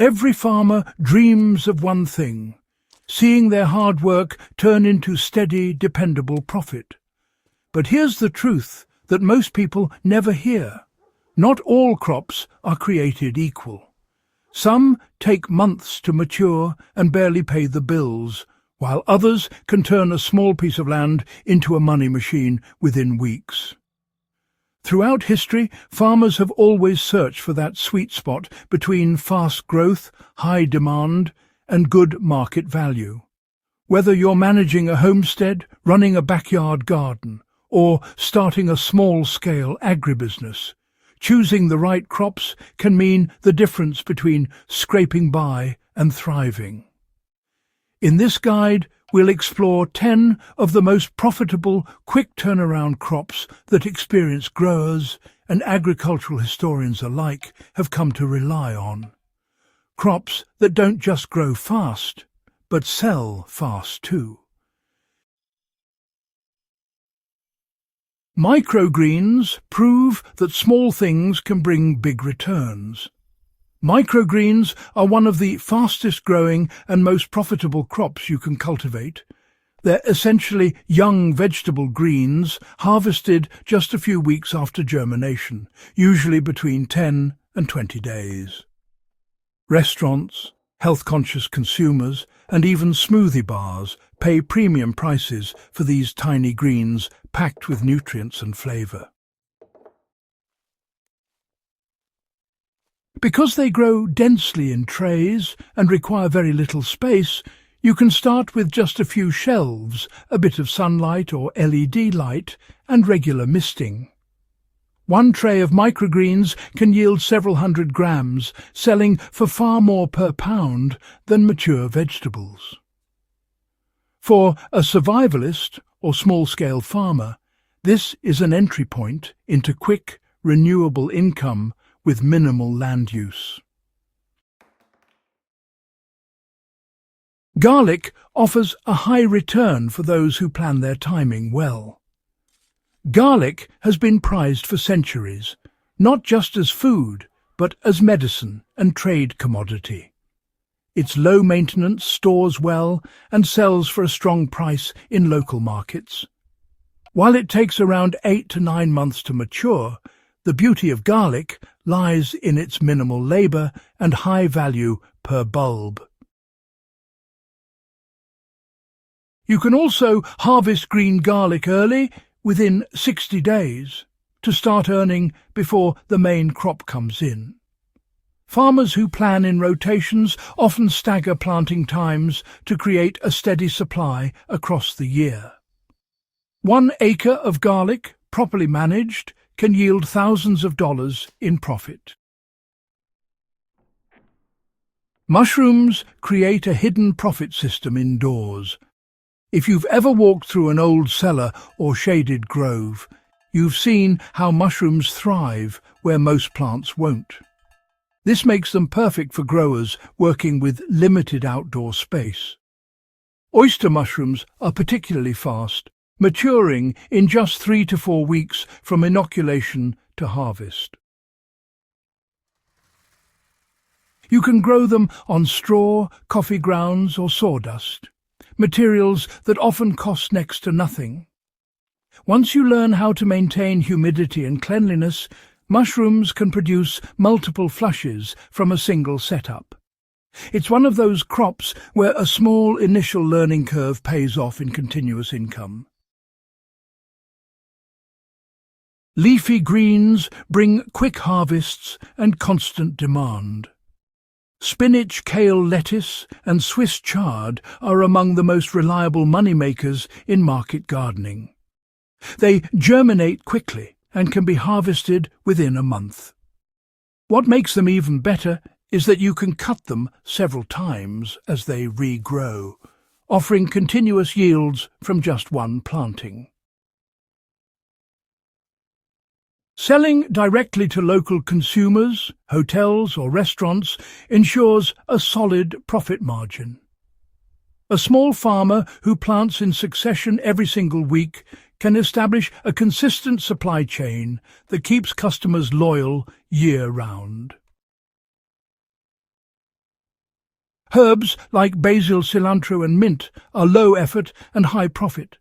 Every farmer dreams of one thing: seeing their hard work turn into steady, dependable profit. But here's the truth that most people never hear. Not all crops are created equal. Some take months to mature and barely pay the bills, while others can turn a small piece of land into a money machine within weeks. Throughout history, farmers have always searched for that sweet spot between fast growth, high demand, and good market value. Whether you're managing a homestead, running a backyard garden, or starting a small-scale agribusiness, choosing the right crops can mean the difference between scraping by and thriving. In this guide, we'll explore 10 of the most profitable, quick turnaround crops that experienced growers and agricultural historians alike have come to rely on. Crops that don't just grow fast, but sell fast too. Microgreens prove that small things can bring big returns. Microgreens are one of the fastest growing and most profitable crops you can cultivate. They're essentially young vegetable greens harvested just a few weeks after germination, usually between 10 and 20 days. Restaurants, health-conscious consumers, and even smoothie bars pay premium prices for these tiny greens packed with nutrients and flavour. Because they grow densely in trays and require very little space, you can start with just a few shelves, a bit of sunlight or LED light, and regular misting. One tray of microgreens can yield several hundred grams, selling for far more per pound than mature vegetables. For a survivalist or small-scale farmer, this is an entry point into quick, renewable income with minimal land use. Garlic offers a high return for those who plan their timing well. Garlic has been prized for centuries, not just as food, but as medicine and trade commodity. It's low maintenance, stores well, and sells for a strong price in local markets. While it takes around 8 to 9 months to mature, the beauty of garlic lies in its minimal labour and high value per bulb. You can also harvest green garlic early, within 60 days, to start earning before the main crop comes in. Farmers who plan in rotations often stagger planting times to create a steady supply across the year. 1 acre of garlic, properly managed, can yield thousands of dollars in profit. Mushrooms create a hidden profit system indoors. If you've ever walked through an old cellar or shaded grove, you've seen how mushrooms thrive where most plants won't. This makes them perfect for growers working with limited outdoor space. Oyster mushrooms are particularly fast, maturing in just 3 to 4 weeks from inoculation to harvest. You can grow them on straw, coffee grounds or sawdust, materials that often cost next to nothing. Once you learn how to maintain humidity and cleanliness, mushrooms can produce multiple flushes from a single setup. It's one of those crops where a small initial learning curve pays off in continuous income. Leafy greens bring quick harvests and constant demand. Spinach, kale, lettuce, and Swiss chard are among the most reliable money-makers in market gardening. They germinate quickly and can be harvested within a month. What makes them even better is that you can cut them several times as they regrow, offering continuous yields from just one planting. Selling directly to local consumers, hotels or restaurants ensures a solid profit margin. A small farmer who plants in succession every single week can establish a consistent supply chain that keeps customers loyal year-round. Herbs like basil, cilantro and mint are low effort and high profit.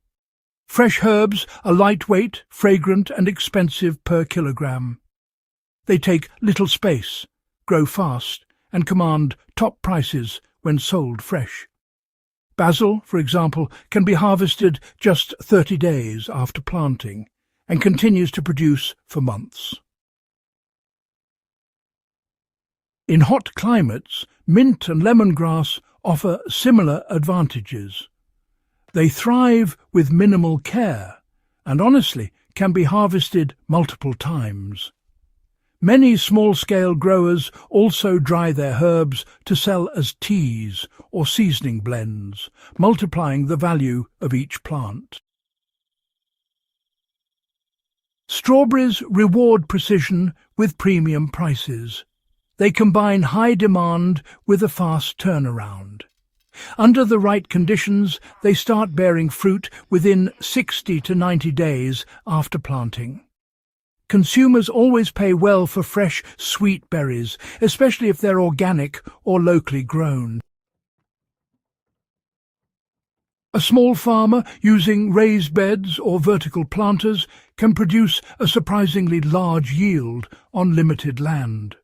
Fresh herbs are lightweight, fragrant and expensive per kilogram. They take little space, grow fast and command top prices when sold fresh. Basil, for example, can be harvested just 30 days after planting and continues to produce for months. In hot climates, mint and lemongrass offer similar advantages. They thrive with minimal care and honestly can be harvested multiple times. Many small-scale growers also dry their herbs to sell as teas or seasoning blends, multiplying the value of each plant. Strawberries reward precision with premium prices. They combine high demand with a fast turnaround. Under the right conditions, they start bearing fruit within 60 to 90 days after planting. Consumers always pay well for fresh, sweet berries, especially if they're organic or locally grown. A small farmer using raised beds or vertical planters can produce a surprisingly large yield on limited land.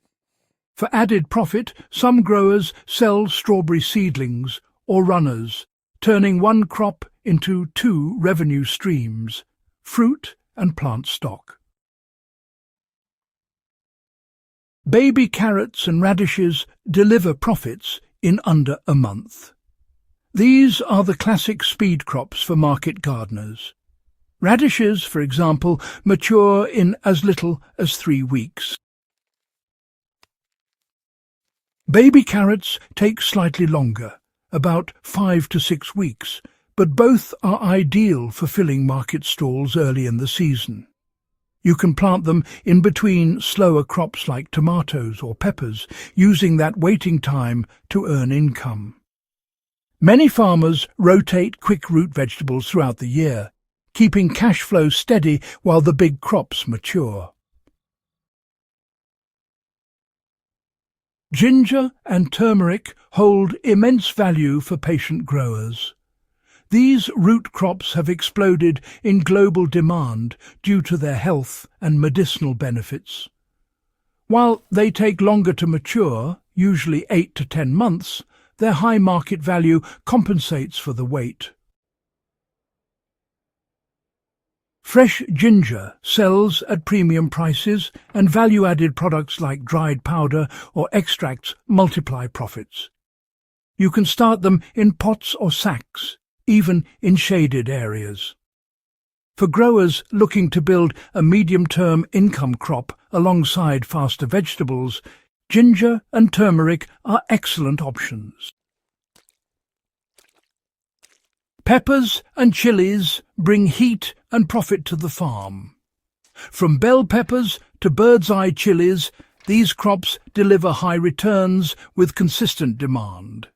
For added profit, some growers sell strawberry seedlings or runners, turning one crop into two revenue streams, fruit and plant stock. Baby carrots and radishes deliver profits in under a month. These are the classic speed crops for market gardeners. Radishes, for example, mature in as little as 3 weeks. Baby carrots take slightly longer, about 5 to 6 weeks, but both are ideal for filling market stalls early in the season. You can plant them in between slower crops like tomatoes or peppers, using that waiting time to earn income. Many farmers rotate quick root vegetables throughout the year, keeping cash flow steady while the big crops mature. Ginger and turmeric hold immense value for patient growers. These root crops have exploded in global demand due to their health and medicinal benefits. While they take longer to mature, usually 8 to 10 months, their high market value compensates for the wait. Fresh ginger sells at premium prices, and value-added products like dried powder or extracts multiply profits. You can start them in pots or sacks, even in shaded areas. For growers looking to build a medium-term income crop alongside faster vegetables, ginger and turmeric are excellent options. Peppers and chilies bring heat and profit to the farm. From bell peppers to bird's-eye chilies, these crops deliver high returns with consistent demand.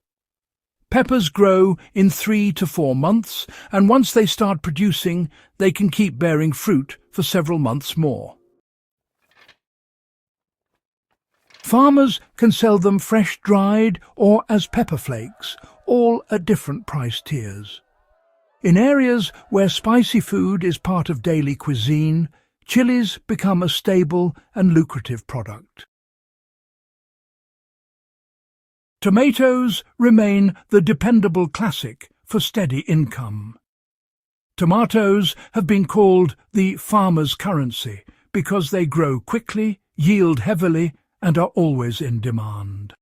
Peppers grow in 3 to 4 months, and once they start producing, they can keep bearing fruit for several months more. Farmers can sell them fresh dried or as pepper flakes, all at different price tiers. In areas where spicy food is part of daily cuisine, chilies become a stable and lucrative product. Tomatoes remain the dependable classic for steady income. Tomatoes have been called the farmer's currency because they grow quickly, yield heavily, and are always in demand.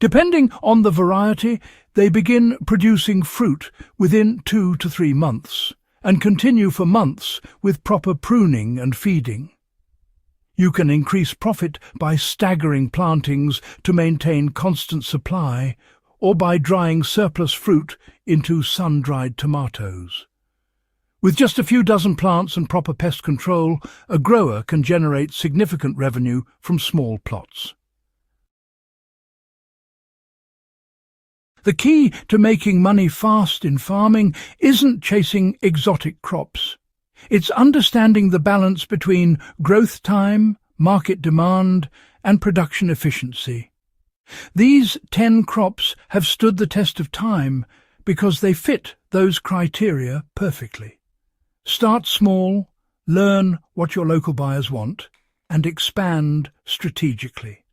Depending on the variety, they begin producing fruit within 2 to 3 months and continue for months with proper pruning and feeding. You can increase profit by staggering plantings to maintain constant supply, or by drying surplus fruit into sun-dried tomatoes. With just a few dozen plants and proper pest control, a grower can generate significant revenue from small plots. The key to making money fast in farming isn't chasing exotic crops. It's understanding the balance between growth time, market demand, and production efficiency. These 10 crops have stood the test of time because they fit those criteria perfectly. Start small, learn what your local buyers want, and expand strategically.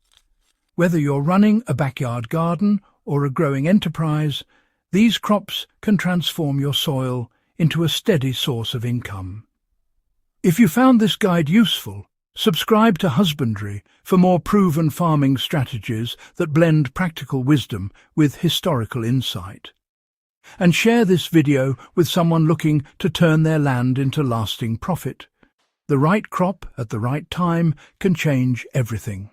Whether you're running a backyard garden or a growing enterprise, these crops can transform your soil into a steady source of income. If you found this guide useful, subscribe to Husbandry for more proven farming strategies that blend practical wisdom with historical insight. And share this video with someone looking to turn their land into lasting profit. The right crop at the right time can change everything.